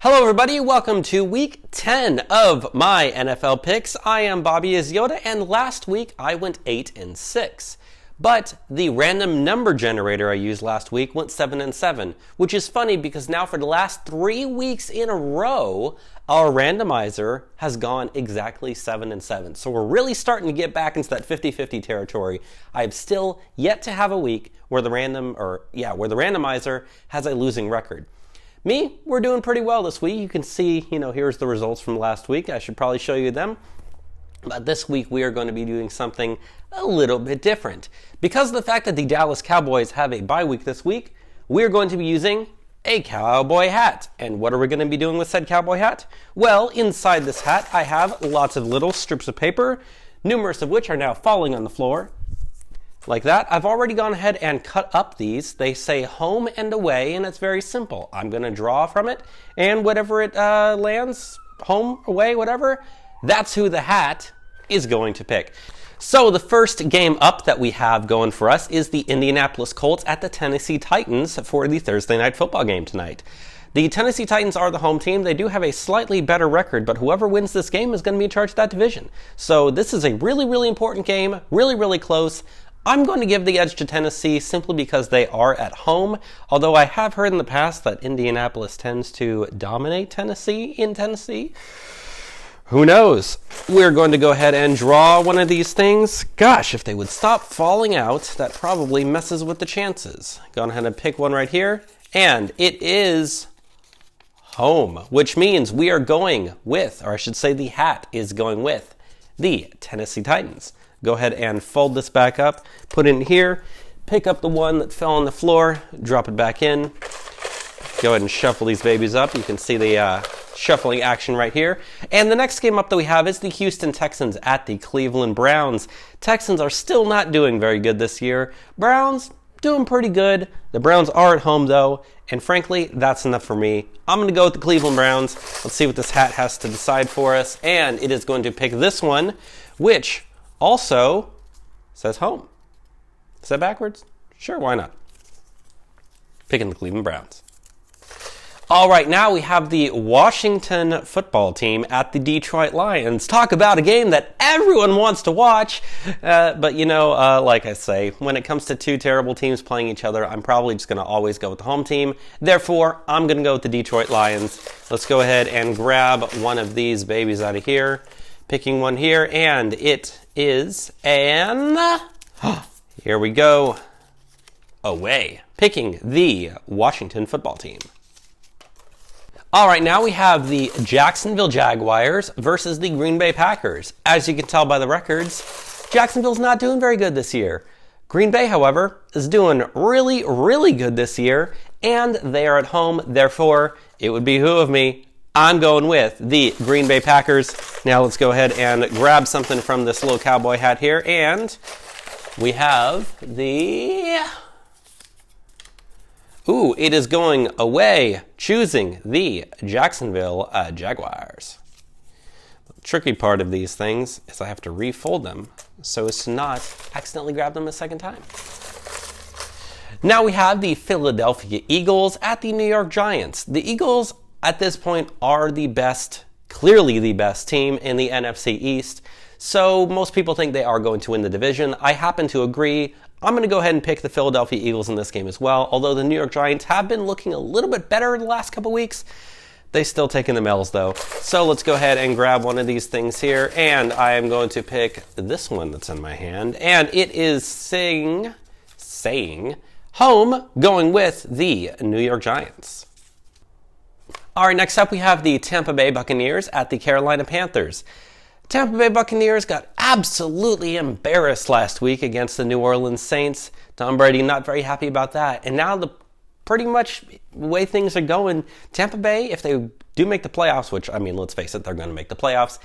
Hello everybody, welcome to week 10 of my NFL picks. I am Bobby Yoda, and last week I went 8-6. But the random number generator I used last week went 7-7, which is funny because now for the last 3 weeks in a row, our randomizer has gone exactly 7-7. So we're really starting to get back into that 50-50 territory. I've still yet to have a week where the randomizer has a losing record. Me, we're doing pretty well this week. You can see, here's the results from last week. I should probably show you them. But this week we are going to be doing something a little bit different. Because of the fact that the Dallas Cowboys have a bye week this week, we're going to be using a cowboy hat. And what are we going to be doing with said cowboy hat? Well, inside this hat I have lots of little strips of paper, numerous of which are now falling on the floor. Like that. I've already gone ahead and cut up these. They say home and away, and it's very simple. I'm going to draw from it, and whatever it lands, home, away, whatever, that's who the hat is going to pick. So the first game up that we have going for us is the Indianapolis Colts at the Tennessee Titans for the Thursday night football game tonight. The Tennessee Titans are the home team. They do have a slightly better record, but whoever wins this game is going to be in charge of that division. So this is a really, really important game, really, really close. I'm going to give the edge to Tennessee simply because they are at home, although I have heard in the past that Indianapolis tends to dominate Tennessee in Tennessee. Who knows? We're going to go ahead and draw one of these things. Gosh, if they would stop falling out, that probably messes with the chances. Go ahead and pick one right here, and it is home, which means we are going with, or I should say the hat is going with, the Tennessee Titans. Go ahead and fold this back up, put it in here, pick up the one that fell on the floor, drop it back in. Go ahead and shuffle these babies up. You can see the shuffling action right here. And the next game up that we have is the Houston Texans at the Cleveland Browns. Texans are still not doing very good this year. Browns doing pretty good. The Browns are at home though, and frankly, that's enough for me. I'm going to go with the Cleveland Browns. Let's see what this hat has to decide for us. And it is going to pick this one, which also says home. Is that backwards? Sure, why not? Picking the Cleveland Browns. All right, now we have the Washington football team at the Detroit Lions. Talk about a game that everyone wants to watch. But like I say, when it comes to two terrible teams playing each other, I'm probably just going to always go with the home team. Therefore, I'm going to go with the Detroit Lions. Let's go ahead and grab one of these babies out of here. Picking one here, and it is here we go, away. Picking the Washington football team. All right, now we have the Jacksonville Jaguars versus the Green Bay Packers. As you can tell by the records, Jacksonville's not doing very good this year. Green Bay, however, is doing really, really good this year, and they are at home. Therefore, it would behoove me. I'm going with the Green Bay Packers. Now let's go ahead and grab something from this little cowboy hat here, and we have the... it is going away, choosing the Jacksonville Jaguars. The tricky part of these things is I have to refold them so as to not accidentally grab them a second time. Now we have the Philadelphia Eagles at the New York Giants. The Eagles at this point are the best, clearly the best team in the NFC East. So most people think they are going to win the division. I happen to agree. I'm going to go ahead and pick the Philadelphia Eagles in this game as well. Although the New York Giants have been looking a little bit better the last couple weeks, they still taking the L's though. So let's go ahead and grab one of these things here. And I am going to pick this one that's in my hand. And it is saying home, going with the New York Giants. All right, next up we have the Tampa Bay Buccaneers at the Carolina Panthers. Tampa Bay Buccaneers got absolutely embarrassed last week against the New Orleans Saints. Tom Brady not very happy about that. And now the pretty much way things are going, Tampa Bay, if they do make the playoffs, which, let's face it, they're going to make the playoffs,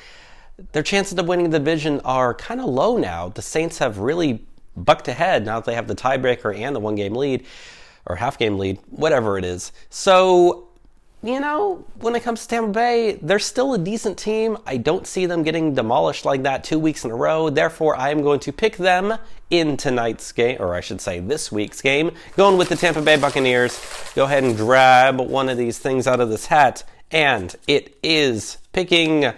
their chances of winning the division are kind of low now. The Saints have really bucked ahead now that they have the tiebreaker and the one-game lead, or half-game lead, whatever it is. So, when it comes to Tampa Bay, they're still a decent team. I don't see them getting demolished like that 2 weeks in a row. Therefore, I am going to pick them in tonight's game, or I should say this week's game, going with the Tampa Bay Buccaneers. Go ahead and grab one of these things out of this hat, and it is picking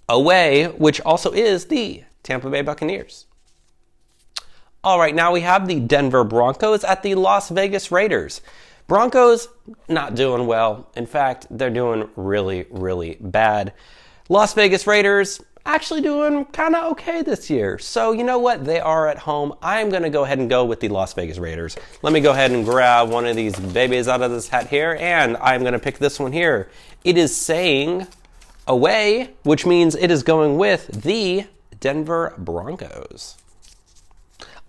away, which also is the Tampa Bay Buccaneers. All right, now we have the Denver Broncos at the Las Vegas Raiders. Broncos not doing well. In fact, they're doing really, really bad. Las Vegas Raiders actually doing kind of okay this year. So you know what? They are at home. I'm going to go ahead and go with the Las Vegas Raiders. Let me go ahead and grab one of these babies out of this hat here, and I'm going to pick this one here. It is saying away, which means it is going with the Denver Broncos.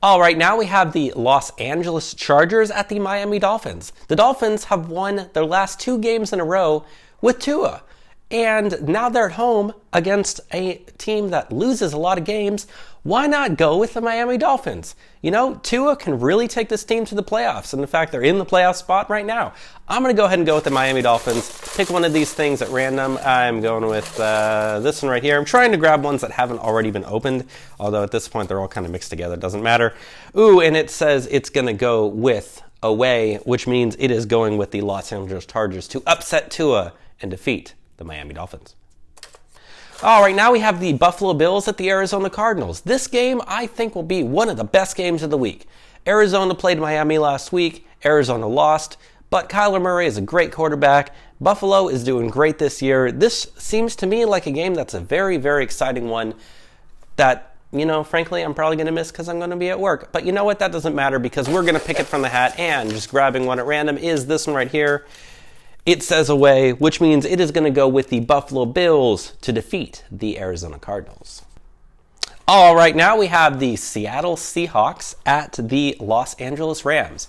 All right, now we have the Los Angeles Chargers at the Miami Dolphins. The Dolphins have won their last 2 games in a row with Tua. And now they're at home against a team that loses a lot of games. Why not go with the Miami Dolphins? You know, Tua can really take this team to the playoffs. And in fact, they're in the playoff spot right now. I'm going to go ahead and go with the Miami Dolphins. Pick one of these things at random. I'm going with this one right here. I'm trying to grab ones that haven't already been opened. Although at this point, they're all kind of mixed together. It doesn't matter. Ooh, and it says it's going to go with away, which means it is going with the Los Angeles Chargers to upset Tua and defeat the Miami Dolphins. All right, now we have the Buffalo Bills at the Arizona Cardinals. This game, I think, will be one of the best games of the week. Arizona played Miami last week. Arizona lost, but Kyler Murray is a great quarterback. Buffalo is doing great this year. This seems to me like a game that's a very, very exciting one that, you know, frankly, I'm probably going to miss because I'm going to be at work. But you know what? That doesn't matter because we're going to pick it from the hat, and just grabbing one at random is this one right here. It says away, which means it is going to go with the Buffalo Bills to defeat the Arizona Cardinals. All right, now we have the Seattle Seahawks at the Los Angeles Rams.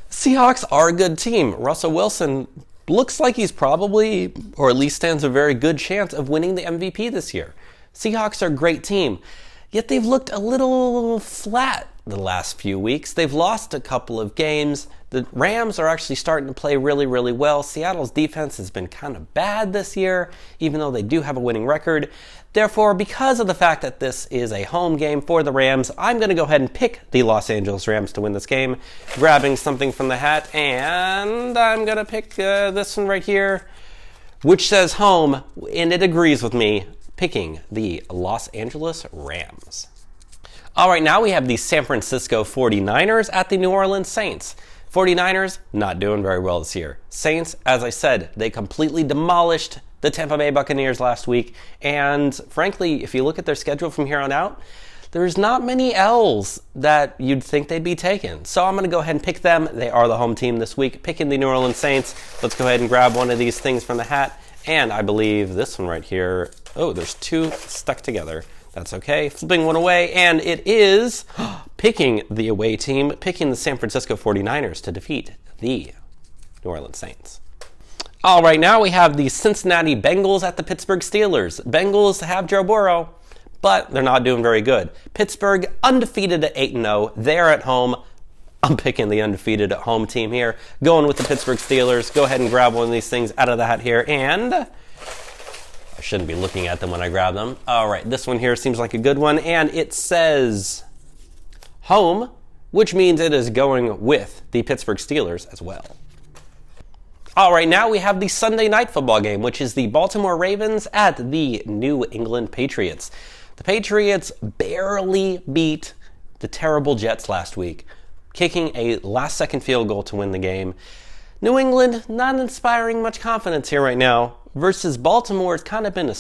Seahawks are a good team. Russell Wilson looks like he's probably, or at least stands a very good chance of winning the MVP this year. Seahawks are a great team, yet they've looked a little flat the last few weeks. They've lost a couple of games. The Rams are actually starting to play really, really well. Seattle's defense has been kind of bad this year, even though they do have a winning record. Therefore, because of the fact that this is a home game for the Rams, I'm going to go ahead and pick the Los Angeles Rams to win this game, grabbing something from the hat, and I'm going to pick this one right here, which says home, and it agrees with me, picking the Los Angeles Rams. All right, now we have the San Francisco 49ers at the New Orleans Saints. 49ers, not doing very well this year. Saints, as I said, they completely demolished the Tampa Bay Buccaneers last week. And frankly, if you look at their schedule from here on out, there's not many L's that you'd think they'd be taking. So I'm going to go ahead and pick them. They are the home team this week, picking the New Orleans Saints. Let's go ahead and grab one of these things from the hat. And I believe this one right here, oh, there's 2 stuck together. That's okay. Flipping one away, and it is picking the away team, picking the San Francisco 49ers to defeat the New Orleans Saints. All right, now we have the Cincinnati Bengals at the Pittsburgh Steelers. Bengals have Joe Burrow, but they're not doing very good. Pittsburgh undefeated at 8-0. They're at home. I'm picking the undefeated at home team here, going with the Pittsburgh Steelers. Go ahead and grab one of these things out of the hat here, and I shouldn't be looking at them when I grab them. All right, this one here seems like a good one, and it says home, which means it is going with the Pittsburgh Steelers as well. All right, now we have the Sunday night football game, which is the Baltimore Ravens at the New England Patriots. The Patriots barely beat the terrible Jets last week, kicking a last-second field goal to win the game. New England not inspiring much confidence here right now. Versus Baltimore, it's kind of been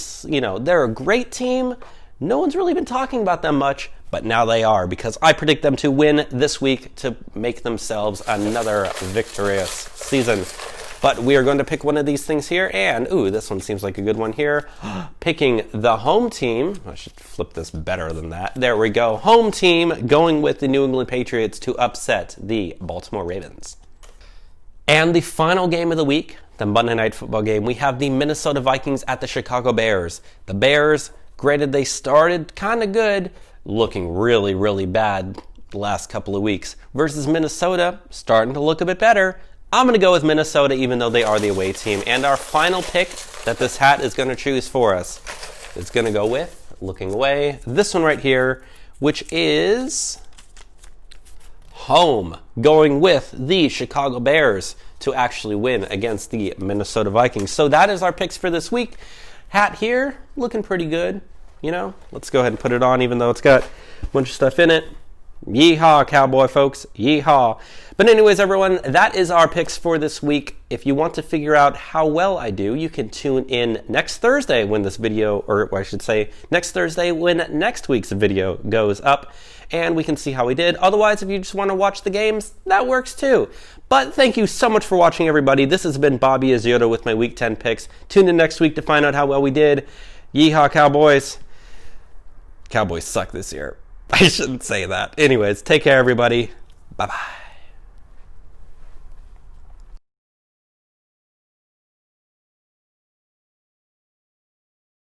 they're a great team. No one's really been talking about them much, but now they are, because I predict them to win this week to make themselves another victorious season. But we are going to pick one of these things here, and ooh, this one seems like a good one here. Picking the home team. I should flip this better than that. There we go. Home team going with the New England Patriots to upset the Baltimore Ravens. And the final game of the week, the Monday Night Football game, we have the Minnesota Vikings at the Chicago Bears. The Bears, granted they started kind of good, looking really, really bad the last couple of weeks, versus Minnesota, starting to look a bit better. I'm going to go with Minnesota, even though they are the away team. And our final pick that this hat is going to choose for us is going to go with, looking away, this one right here, which is home, going with the Chicago Bears to actually win against the Minnesota Vikings. So that is our picks for this week. Hat here, looking pretty good. You know, let's go ahead and put it on, even though it's got a bunch of stuff in it. Yeehaw, Cowboy folks. Yeehaw. But anyways, everyone, that is our picks for this week. If you want to figure out how well I do, you can tune in next Thursday when this video, or I should say next Thursday when next week's video goes up, and we can see how we did. Otherwise, if you just want to watch the games, that works too. But thank you so much for watching, everybody. This has been Bobby Yoda with my Week 10 picks. Tune in next week to find out how well we did. Yeehaw, Cowboys. Cowboys suck this year. I shouldn't say that. Anyways, take care, everybody. Bye-bye.